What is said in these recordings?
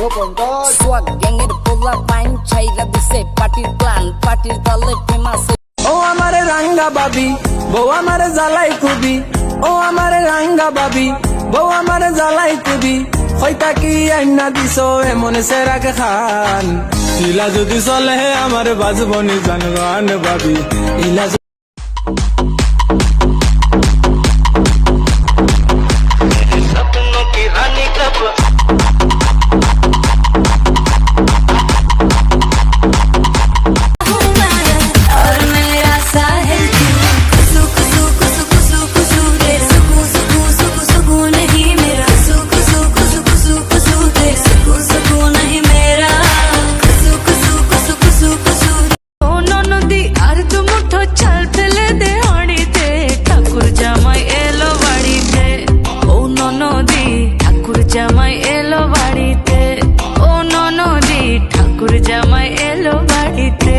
swag গ্যাংয়ের পোলা pine ছাইরা দিছে পার্টির প্ল্যান পার্টির দলে ফেমাস ও আমারে রাঙ্গা বাবি বউ আমারে জ্বালাই খুবি ও আমারে রাঙ্গা বাবি বউ আমারে জ্বালাই খুবি হইতা কি আইনা দিছো এমন সেরাকে খান ইলা যদি চলে আমার বাজবনি জানগান বাবি ইলা জামাই এলো বাড়িতে ও ননদি ঠাকুর জামাই এলো বাড়িতে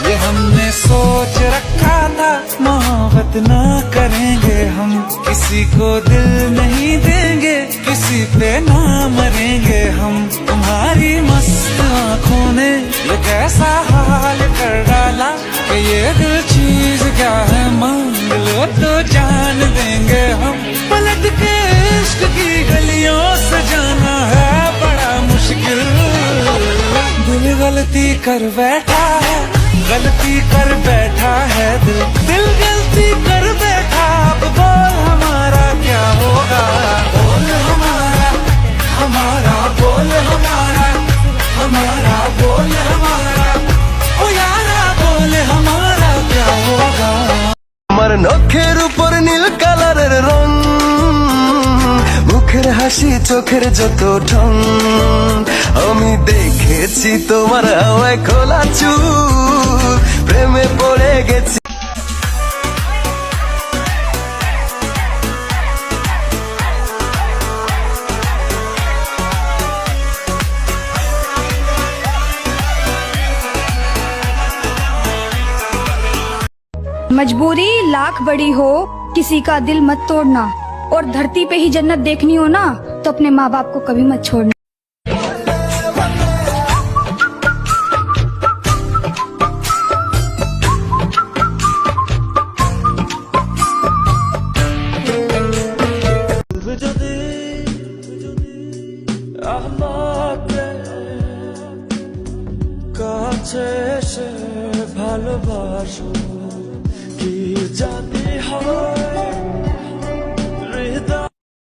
ये हमने सोच रखा था मोहब्बत ना करेंगे हम किसी को दिल नहीं देंगे किसी पे ना मरेंगे हम तुम्हारी मस्त आँखों ने ये कैसा हाल कर डाला कि ये दिल चीज क्या है मांग लो तो जान देंगे हम पलट के इश्क की गलियों से जाना है बड़ा मुश्किल दिल गलती कर बैठा है गलती कर बैठा है दिल दिल गलती कर बैठा अब बोल हमारा क्या होगा बोल हमारा हमारा बोल हमारा हमारा बोल हमारा ओ यारा बोल हमारा क्या होगा আমার নখের উপর নীল কালারের রং মুখের হাসি চোখের যত ঢং আমি দেখেছি তোমার হাওয়ায় খোলা চুল প্রেমে পড়ে গেছি मजबूरी लाख बड़ी हो किसी का दिल मत तोड़ना और धरती पे ही जन्नत देखनी हो ना तो अपने माँ बाप को कभी मत छोड़ना ভালোবাসো কি জানি হয়